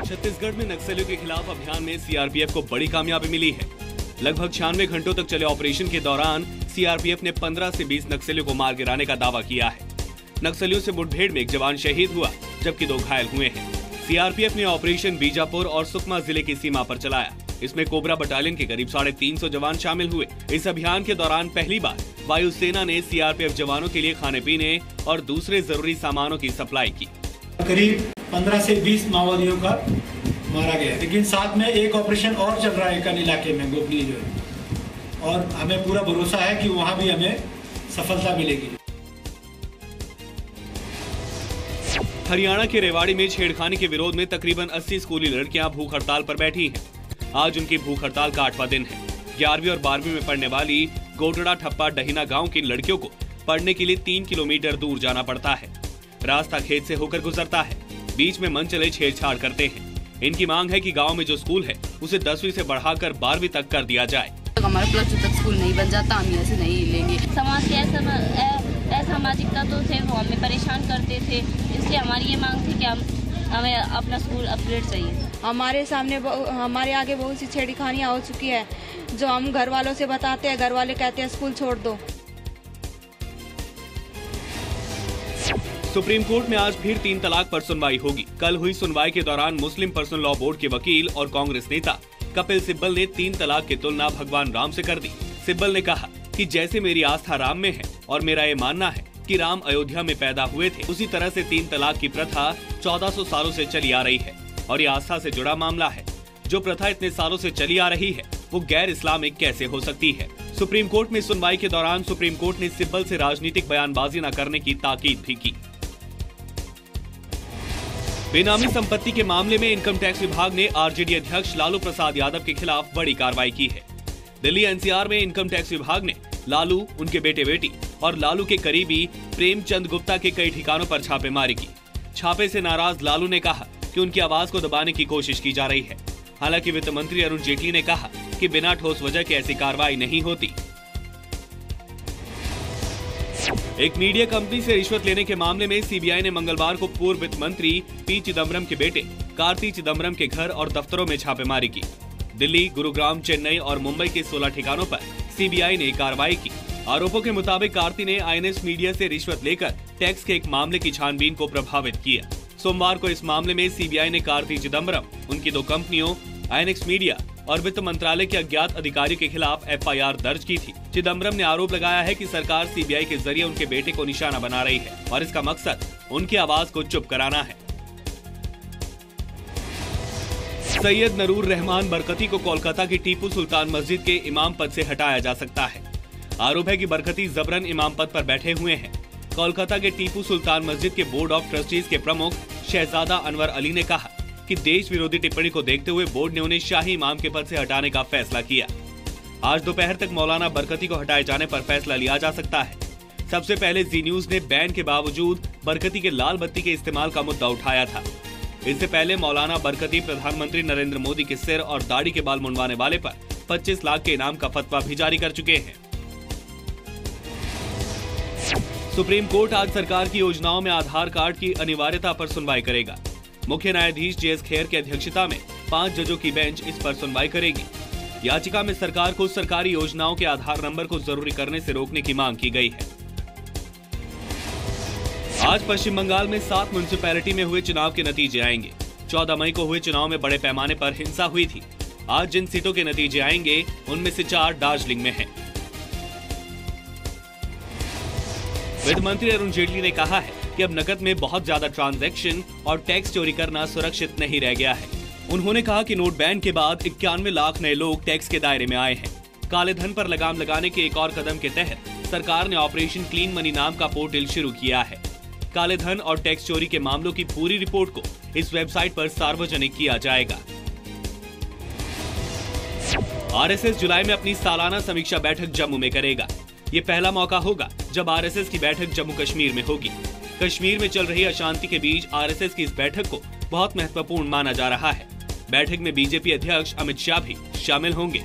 छत्तीसगढ़ में नक्सलियों के खिलाफ अभियान में सीआरपीएफ को बड़ी कामयाबी मिली है। लगभग 96 घंटों तक चले ऑपरेशन के दौरान सीआरपीएफ ने 15 से 20 नक्सलियों को मार गिराने का दावा किया है। नक्सलियों से मुठभेड़ में एक जवान शहीद हुआ जबकि 2 घायल हुए हैं। सीआरपीएफ ने ऑपरेशन बीजापुर और सुकमा जिले की सीमा पर चलाया। इसमें कोबरा बटालियन के करीब 350 जवान शामिल हुए। इस अभियान के दौरान पहली बार वायुसेना ने सीआरपीएफ जवानों के लिए खाने पीने और दूसरे जरूरी सामानों की सप्लाई की। करीब 15 से 20 माओवादियों का मारा गया, लेकिन साथ में एक ऑपरेशन और चल रहा है कल इलाके में गोपनीय जो है, और हमें पूरा भरोसा है कि वहां भी हमें सफलता मिलेगी। हरियाणा के रेवाड़ी में छेड़खानी के विरोध में तकरीबन 80 स्कूली लड़कियां भूख हड़ताल पर बैठी हैं। आज उनकी भूख हड़ताल का 8वां दिन है। 11वीं और 12वीं में पढ़ने वाली गोटड़ा ठप्पा डहीना गांव की लड़कियों को पढ़ने के लिए 3 किलोमीटर दूर जाना पड़ता है। रास्ता खेत से होकर गुजरता है। बीच में मन चले छेड़छाड़ करते हैं। इनकी मांग है कि गांव में जो स्कूल है उसे 10वीं से बढ़ाकर 12वीं तक कर दिया जाए। हमारा +2 तक स्कूल नहीं बन जाता, हम ऐसे नहीं लेंगे। समाज के असामाजिकता तो थे, वो हमें परेशान करते थे, इसलिए हमारी ये मांग थी कि हमें अपना स्कूल अपग्रेड चाहिए। हमारे आगे बहुत सी छेड़खानियाँ हो चुकी है, जो हम घर वालों से बताते हैं, घर वाले कहते हैं स्कूल छोड़ दो। सुप्रीम कोर्ट में आज फिर 3 तलाक पर सुनवाई होगी। कल हुई सुनवाई के दौरान मुस्लिम पर्सनल लॉ बोर्ड के वकील और कांग्रेस नेता कपिल सिब्बल ने 3 तलाक की तुलना भगवान राम से कर दी। सिब्बल ने कहा कि जैसे मेरी आस्था राम में है और मेरा ये मानना है कि राम अयोध्या में पैदा हुए थे, उसी तरह से 3 तलाक की प्रथा 1400 सालों से चली आ रही है और ये आस्था से जुड़ा मामला है। जो प्रथा इतने सालों से चली आ रही है वो गैर इस्लामिक कैसे हो सकती है। सुप्रीम कोर्ट में सुनवाई के दौरान सुप्रीम कोर्ट ने सिब्बल से राजनीतिक बयानबाजी न करने की ताकीद भी की। बेनामी संपत्ति के मामले में इनकम टैक्स विभाग ने आरजेडी अध्यक्ष लालू प्रसाद यादव के खिलाफ बड़ी कार्रवाई की है। दिल्ली एनसीआर में इनकम टैक्स विभाग ने लालू, उनके बेटे बेटी और लालू के करीबी प्रेमचंद गुप्ता के कई ठिकानों पर छापेमारी की। छापे से नाराज लालू ने कहा कि उनकी आवाज को दबाने की कोशिश की जा रही है। हालांकि वित्त मंत्री अरुण जेटली ने कहा कि बिना ठोस वजह के ऐसी कार्रवाई नहीं होती। एक मीडिया कंपनी से रिश्वत लेने के मामले में सीबीआई ने मंगलवार को पूर्व वित्त मंत्री पी चिदम्बरम के बेटे कार्ति चिदम्बरम के घर और दफ्तरों में छापेमारी की। दिल्ली, गुरुग्राम, चेन्नई और मुंबई के 16 ठिकानों पर सीबीआई ने कार्रवाई की। आरोपों के मुताबिक कार्ति ने आईएनएक्स मीडिया से रिश्वत लेकर टैक्स के एक मामले की छानबीन को प्रभावित किया। सोमवार को इस मामले में सीबीआई ने कार्ति चिदम्बरम, उनकी 2 कंपनियों आईएनएक्स मीडिया और वित्त मंत्रालय के अज्ञात अधिकारी के खिलाफ एफआईआर दर्ज की थी। चिदम्बरम ने आरोप लगाया है कि सरकार सीबीआई के जरिए उनके बेटे को निशाना बना रही है और इसका मकसद उनकी आवाज को चुप कराना है। सैयद नरूर रहमान बरकती को कोलकाता की टीपू सुल्तान मस्जिद के इमाम पद से हटाया जा सकता है। आरोप है कि बरकती जबरन इमाम पद पर बैठे हुए हैं। कोलकाता के टीपू सुल्तान मस्जिद के बोर्ड ऑफ ट्रस्टीज के प्रमुख शहजादा अनवर अली ने कहा कि देश विरोधी टिप्पणी को देखते हुए बोर्ड ने उन्हें शाही इमाम के पद से हटाने का फैसला किया। आज दोपहर तक मौलाना बरकती को हटाए जाने पर फैसला लिया जा सकता है। सबसे पहले जी न्यूज ने बैन के बावजूद बरकती के लाल बत्ती के इस्तेमाल का मुद्दा उठाया था। इससे पहले मौलाना बरकती प्रधानमंत्री नरेंद्र मोदी के सिर और दाढ़ी के बाल मुंडवाने वाले पर 25 लाख के इनाम का फतवा भी जारी कर चुके हैं। सुप्रीम कोर्ट आज सरकार की योजनाओं में आधार कार्ड की अनिवार्यता पर सुनवाई करेगा। मुख्य न्यायाधीश जेएस खेर की अध्यक्षता में 5 जजों की बेंच इस पर सुनवाई करेगी। याचिका में सरकार को सरकारी योजनाओं के आधार नंबर को जरूरी करने से रोकने की मांग की गई है। आज पश्चिम बंगाल में 7 म्युनिसिपैलिटी में हुए चुनाव के नतीजे आएंगे। 14 मई को हुए चुनाव में बड़े पैमाने पर हिंसा हुई थी। आज जिन सीटों के नतीजे आएंगे उनमें से 4 दार्जिलिंग में हैं। वित्त मंत्री अरुण जेटली ने कहा है कि अब नकद में बहुत ज्यादा ट्रांजैक्शन और टैक्स चोरी करना सुरक्षित नहीं रह गया है। उन्होंने कहा कि नोट बैन के बाद 91 लाख नए लोग टैक्स के दायरे में आए हैं। काले धन पर लगाम लगाने के एक और कदम के तहत सरकार ने ऑपरेशन क्लीन मनी नाम का पोर्टल शुरू किया है। काले धन और टैक्स चोरी के मामलों की पूरी रिपोर्ट को इस वेबसाइट पर सार्वजनिक किया जाएगा। आरएसएस जुलाई में अपनी सालाना समीक्षा बैठक जम्मू में करेगा। ये पहला मौका होगा जब आरएसएस की बैठक जम्मू कश्मीर में होगी। कश्मीर में चल रही अशांति के बीच आरएसएस की इस बैठक को बहुत महत्वपूर्ण माना जा रहा है। बैठक में बीजेपी अध्यक्ष अमित शाह भी शामिल होंगे।